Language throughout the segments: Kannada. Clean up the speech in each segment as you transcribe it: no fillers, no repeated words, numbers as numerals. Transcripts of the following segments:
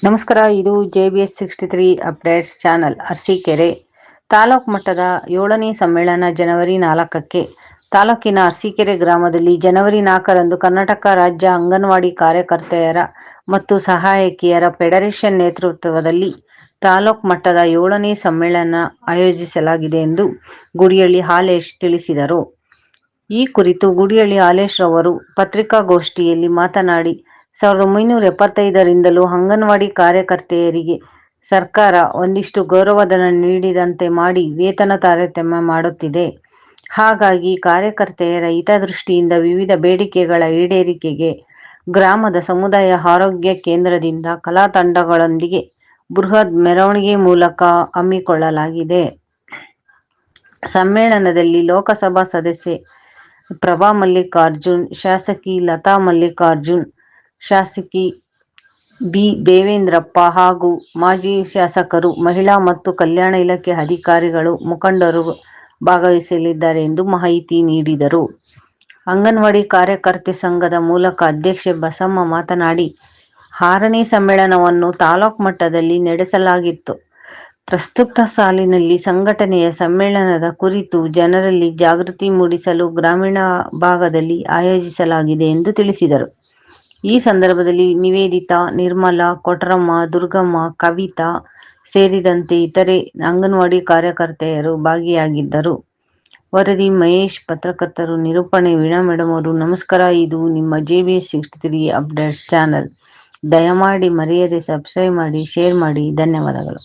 ನಮಸ್ಕಾರ. ಇದು JBS63 updates channel. Arsikere taluk ಮಟ್ಟದ 7ನೇ ಸಮ್ಮೇಳನ ಜನವರಿ 4ಕ್ಕೆ ತಾಲೂಕಿನ ಅರಸೀಕೆರೆ ಗ್ರಾಮದಲ್ಲಿ ಜನವರಿ 4ರಂದು ಕರ್ನಾಟಕ ರಾಜ್ಯ ಅಂಗನವಾಡಿ ಕಾರ್ಯಕರ್ತೆಯರ ಮತ್ತು ಸಹಾಯಕಿಯರ ಫೆಡರೇಷನ್ ನೇತೃತ್ವದಲ್ಲಿ ತಾಲೂಕು ಮಟ್ಟದ 7ನೇ ಸಮ್ಮೇಳನ ಆಯೋಜಿಸಲಾಗಿದೆ ಎಂದು ಗುಡಿಹಳ್ಳಿ ಹಾಲೇಶ್ ತಿಳಿಸಿದರು. ಈ ಕುರಿತು ಗುಡಿಹಳ್ಳಿ ಹಾಲೇಶ್ ರವರು ಪತ್ರಿಕಾಗೋಷ್ಠಿಯಲ್ಲಿ ಮಾತನಾಡಿ, 1975ರಿಂದಲೂ ಅಂಗನವಾಡಿ ಕಾರ್ಯಕರ್ತೆಯರಿಗೆ ಸರ್ಕಾರ ಒಂದಿಷ್ಟು ಗೌರವಧನ ನೀಡಿದಂತೆ ಮಾಡಿ ವೇತನ ತಾರತಮ್ಯ ಮಾಡುತ್ತಿದೆ. ಹಾಗಾಗಿ ಕಾರ್ಯಕರ್ತೆಯರ ಹಿತದೃಷ್ಟಿಯಿಂದ ವಿವಿಧ ಬೇಡಿಕೆಗಳ ಈಡೇರಿಕೆಗೆ ಗ್ರಾಮದ ಸಮುದಾಯ ಆರೋಗ್ಯ ಕೇಂದ್ರದಿಂದ ಕಲಾ ತಂಡಗಳೊಂದಿಗೆ ಬೃಹತ್ ಮೆರವಣಿಗೆ ಮೂಲಕ ಹಮ್ಮಿಕೊಳ್ಳಲಾಗಿದೆ. ಸಮ್ಮೇಳನದಲ್ಲಿ ಲೋಕಸಭಾ ಸದಸ್ಯೆ ಪ್ರಭಾ ಮಲ್ಲಿಕಾರ್ಜುನ್, ಶಾಸಕಿ ಲತಾ ಮಲ್ಲಿಕಾರ್ಜುನ್, ಶಾಸಕಿ ಬಿ. ದೇವೇಂದ್ರಪ್ಪ ಹಾಗೂ ಮಾಜಿ ಶಾಸಕರು, ಮಹಿಳಾ ಮತ್ತು ಕಲ್ಯಾಣ ಇಲಾಖೆ ಅಧಿಕಾರಿಗಳು, ಮುಖಂಡರು ಭಾಗವಹಿಸಲಿದ್ದಾರೆ ಎಂದು ಮಾಹಿತಿ ನೀಡಿದರು. ಅಂಗನವಾಡಿ ಕಾರ್ಯಕರ್ತೆ ಸಂಘದ ಮೂಲಕ ಅಧ್ಯಕ್ಷೆ ಬಸಮ್ಮ ಮಾತನಾಡಿ, 6ನೇ ಸಮ್ಮೇಳನವನ್ನು ತಾಲೂಕು ಮಟ್ಟದಲ್ಲಿ ನಡೆಸಲಾಗಿತ್ತು. ಪ್ರಸ್ತುತ ಸಾಲಿನಲ್ಲಿ ಸಂಘಟನೆಯ ಸಮ್ಮೇಳನದ ಕುರಿತು ಜನರಲ್ಲಿ ಜಾಗೃತಿ ಮೂಡಿಸಲು ಗ್ರಾಮೀಣ ಭಾಗದಲ್ಲಿ ಆಯೋಜಿಸಲಾಗಿದೆ ಎಂದು ತಿಳಿಸಿದರು. ಈ ಸಂದರ್ಭದಲ್ಲಿ ನಿವೇದಿತಾ, ನಿರ್ಮಲಾ, ಕೊಟ್ರಮ್ಮ, ದುರ್ಗಮ್ಮ, ಕವಿತಾ ಸೇರಿದಂತೆ ಇತರೆ ಅಂಗನವಾಡಿ ಕಾರ್ಯಕರ್ತೆಯರು ಭಾಗಿಯಾಗಿದ್ದರು. ವರದಿ ಮಹೇಶ್, ಪತ್ರಕರ್ತರು ನಿರೂಪಣೆ ವೀಣಾ ಮೇಡಂ ಅವರು. ನಮಸ್ಕಾರ. ಇದು ನಿಮ್ಮ JBS63 ಅಪ್ಡೇಟ್ಸ್ ಚಾನಲ್. ದಯಮಾಡಿ ಮರೆಯದೆ ಸಬ್ಸ್ಕ್ರೈಬ್ ಮಾಡಿ, ಶೇರ್ ಮಾಡಿ. ಧನ್ಯವಾದಗಳು.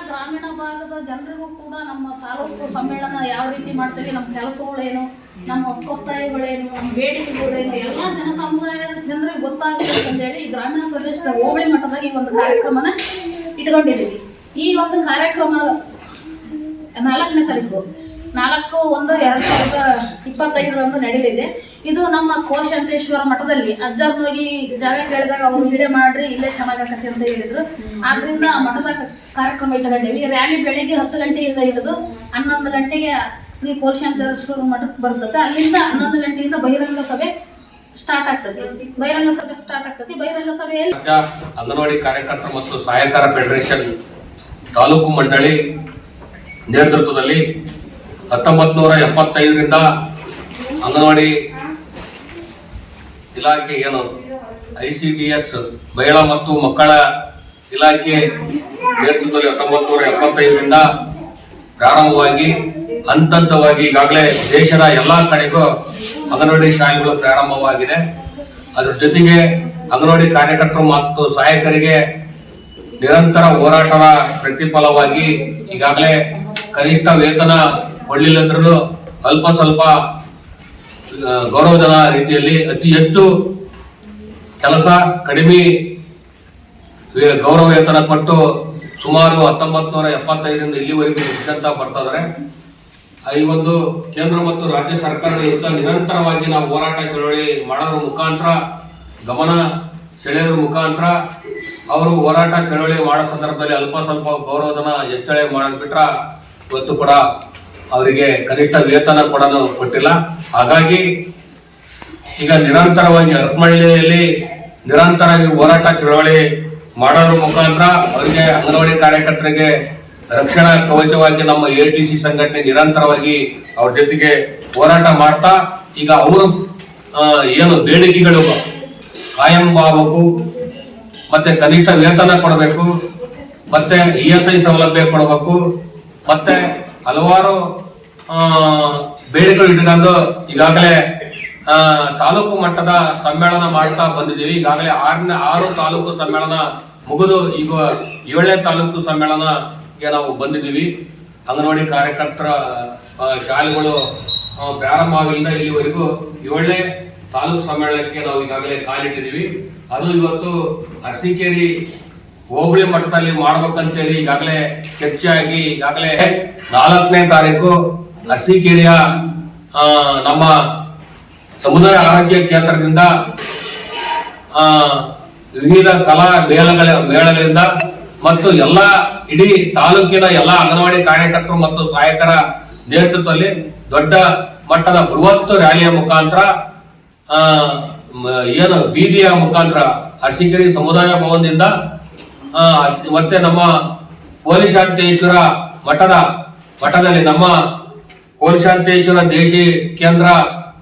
ಗ್ರಾಮೀಣ ಭಾಗದ ಜನರಿಗೂ ಕೂಡ ನಮ್ಮ ತಾಲೂಕು ಸಮ್ಮೇಳನ ಯಾವ ರೀತಿ ಮಾಡ್ತೀವಿ, ನಮ್ಮ ಕೆಲಸಗಳೇನು, ನಮ್ಮ ಒತ್ತಾಯಗಳೇನು, ನಮ್ಮ ಬೇಡಿಕೆಗಳೇನು ಎಲ್ಲ ಸಮುದಾಯದ ಜನರಿಗೆ ಗೊತ್ತಾಗಬೇಕು ಅಂತೇಳಿ ಗ್ರಾಮೀಣ ಪ್ರದೇಶದ ಹೋಬಳಿ ಮಟ್ಟದಾಗ ಈ ಒಂದು ಕಾರ್ಯಕ್ರಮನ ಇಟ್ಕೊಂಡಿದ್ದೀವಿ. ಈ ಒಂದು ಕಾರ್ಯಕ್ರಮ 4ನೇ ತಾರೀಕು 4/1/2025 ನಡೆಯಲಿದೆ. ಇದು ನಮ್ಮ ಕೋಶಾಂತೇಶ್ವರ ಮಠದಲ್ಲಿ ಅಜ್ಜರ್ನ ಹೋಗಿ ಜಾಗ ಕೇಳಿದಾಗ ಅವರು ವಿಡಿಯೋ ಮಾಡ್ರಿ, ಇಲ್ಲೇ ಚೆನ್ನಾಗತ್ತೆ ಅಂತ ಹೇಳಿದ್ರು. ಆದ್ರಿಂದ ಮಠದ ಕಾರ್ಯಕ್ರಮ ಇಟ್ಕೊಂಡಿವಿ. ರ್ಯಾಲಿ ಬೆಳಿಗ್ಗೆ 10 ಗಂಟೆಯಿಂದ ಹಿಡಿದು 11 ಗಂಟೆಗೆ ಶ್ರೀ ಕೋಶಾಂತೇಶ್ವರ ಮಠಕ್ಕೆ ಬರ್ತದೆ. ಅಲ್ಲಿಂದ 11 ಗಂಟೆಯಿಂದ ಬಹಿರಂಗ ಸಭೆ ಸ್ಟಾರ್ಟ್ ಆಗ್ತದೆ. ಬಹಿರಂಗ ಸಭೆಯಲ್ಲಿ ಅಂಗನವಾಡಿ ಕಾರ್ಯಕರ್ತರ ಮತ್ತು ಸಹಾಯಕರ ಫೆಡರೇಷನ್ ತಾಲೂಕು ಮಂಡಳಿ ನೇತೃತ್ವದಲ್ಲಿ 1975ರಿಂದ ಅಂಗನವಾಡಿ ಇಲಾಖೆ ಏನು ICDS ಮಹಿಳಾ ಮತ್ತು ಮಕ್ಕಳ ಇಲಾಖೆ ನೇತೃತ್ವದಲ್ಲಿ 1975ರಿಂದ ಪ್ರಾರಂಭವಾಗಿ ಹಂತವಾಗಿ ಈಗಾಗಲೇ ದೇಶದ ಎಲ್ಲ ಕಡೆಗೂ ಅಂಗನವಾಡಿ ಶಾಲೆಗಳು ಪ್ರಾರಂಭವಾಗಿದೆ. ಅದರ ಜೊತೆಗೆ ಅಂಗನವಾಡಿ ಕಾರ್ಯಕರ್ತರು ಮತ್ತು ಸಹಾಯಕರಿಗೆ ನಿರಂತರ ಹೋರಾಟದ ಪ್ರತಿಫಲವಾಗಿ ಈಗಾಗಲೇ ಕನಿಷ್ಠ ವೇತನ ಕೊಡಲಿಲ್ಲಂದ್ರೂ ಅಲ್ಪ ಸ್ವಲ್ಪ ಗೌರವಧನ ರೀತಿಯಲ್ಲಿ ಅತಿ ಹೆಚ್ಚು ಕೆಲಸ ಕಡಿಮೆ ಗೌರವ ವೇತನ ಕೊಟ್ಟು ಸುಮಾರು 1975ರಿಂದ ಇಲ್ಲಿವರೆಗೂ ದುಡ್ಡಂತ ಬರ್ತಾ ಇದ್ದಾರೆ. ಈ ಒಂದು ಕೇಂದ್ರ ಮತ್ತು ರಾಜ್ಯ ಸರ್ಕಾರದ ವಿರುದ್ಧ ನಿರಂತರವಾಗಿ ನಾವು ಹೋರಾಟ ಚಳವಳಿ ಮಾಡೋದ್ರ ಮುಖಾಂತರ, ಗಮನ ಸೆಳೆಯೋದ್ರ ಮುಖಾಂತರ ಅವರು ಹೋರಾಟ ಚಳವಳಿ ಮಾಡೋ ಸಂದರ್ಭದಲ್ಲಿ ಅಲ್ಪ ಸ್ವಲ್ಪ ಗೌರವಧನ ಹೆಚ್ಚಳ ಮಾಡೋದು ಬಿಟ್ರ ಇವತ್ತು ಕೂಡ ಅವರಿಗೆ ಕನಿಷ್ಠ ವೇತನ ಕೂಡ ಕೊಟ್ಟಿಲ್ಲ. ಹಾಗಾಗಿ ಈಗ ನಿರಂತರವಾಗಿ ಅರಪನಹಳ್ಳಿಯಲ್ಲಿ ನಿರಂತರವಾಗಿ ಹೋರಾಟ ಚಳವಳಿ ಮಾಡೋದ್ರ ಮುಖಾಂತರ ಅವರಿಗೆ ಅಂಗನವಾಡಿ ಕಾರ್ಯಕರ್ತರಿಗೆ ರಕ್ಷಣಾ ಕವಚವಾಗಿ ನಮ್ಮ ATC ಸಂಘಟನೆ ನಿರಂತರವಾಗಿ ಅವ್ರ ಜೊತೆಗೆ ಹೋರಾಟ ಮಾಡ್ತಾ ಈಗ ಅವರು ಏನು ಬೇಡಿಕೆಗಳು ಕಾಯಂ ಆಗಬೇಕು, ಮತ್ತೆ ಕನಿಷ್ಠ ವೇತನ ಕೊಡಬೇಕು, ಮತ್ತೆ ESI ಸೌಲಭ್ಯ ಕೊಡಬೇಕು, ಮತ್ತೆ ಹಲವಾರು ಬೇಡಿಕೆಗಳು ಇಟ್ಕೊಂಡು ಈಗಾಗಲೇ ತಾಲೂಕು ಮಟ್ಟದ ಸಮ್ಮೇಳನ ಮಾಡ್ತಾ ಬಂದಿದ್ದೀವಿ. ಈಗಾಗಲೇ 6 ತಾಲೂಕು ಸಮ್ಮೇಳನ ಮುಗಿದು ಈಗ 7ನೇ ತಾಲೂಕು ಸಮ್ಮೇಳನಗೆ ನಾವು ಬಂದಿದ್ದೀವಿ. ಅಂಗನವಾಡಿ ಕಾರ್ಯಕರ್ತರ ಶಾಲೆಗಳು ಪ್ರಾರಂಭ ಆಗಲಿಂದ ಇಲ್ಲಿವರೆಗೂ 7ನೇ ತಾಲೂಕು ಸಮ್ಮೇಳನಕ್ಕೆ ನಾವು ಈಗಾಗಲೇ ಕಾಲಿಟ್ಟಿದ್ದೀವಿ. ಅದು ಇವತ್ತು ಅರಸೀಕೆರೆ ಹೋಬಳಿ ಮಟ್ಟದಲ್ಲಿ ಮಾಡ್ಬೇಕಂತೇಳಿ ಈಗಾಗಲೇ ಚರ್ಚೆ ಆಗಿ ಈಗಾಗಲೇ 4ನೇ ತಾರೀಕು ಅರಸೀಕೆರೆಯ ನಮ್ಮ ಸಮುದಾಯ ಆರೋಗ್ಯ ಕೇಂದ್ರದಿಂದ ವಿವಿಧ ಕಲಾ ಮೇಳಗಳಿಂದ ಮತ್ತು ಎಲ್ಲ ಇಡೀ ತಾಲೂಕಿನ ಎಲ್ಲ ಅಂಗನವಾಡಿ ಕಾರ್ಯಕರ್ತರು ಮತ್ತು ಸಹಾಯಕರ ನೇತೃತ್ವದಲ್ಲಿ ದೊಡ್ಡ ಮಟ್ಟದ ಬೃಹತ್ ರ್ಯಾಲಿಯ ಮುಖಾಂತರ ಏನು ಬೀದಿಯ ಮುಖಾಂತರ ಅರಸೀಕೆರೆ ಸಮುದಾಯ ಭವನದಿಂದ ಮತ್ತೆ ನಮ್ಮ ಕೋಲಿಶಾಂತೇಶ್ವರ ಮಠದಲ್ಲಿ ನಮ್ಮ ಕೋಲಿಶಾಂತೇಶ್ವರ ದೇಶಿ ಕೇಂದ್ರ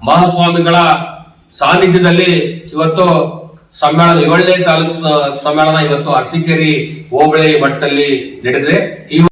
ಮಹಾಸ್ವಾಮಿಗಳ ಸಾನ್ನಿಧ್ಯದಲ್ಲಿ ಇವತ್ತು ಸಮ್ಮೇಳನ 7ನೇ ತಾಲೂಕು ಸಮ್ಮೇಳನ ಇವತ್ತು ಅರಸೀಕೆರೆ ಹೋಬಳಿ ಮಠದಲ್ಲಿ ನಡೆದಿದೆ.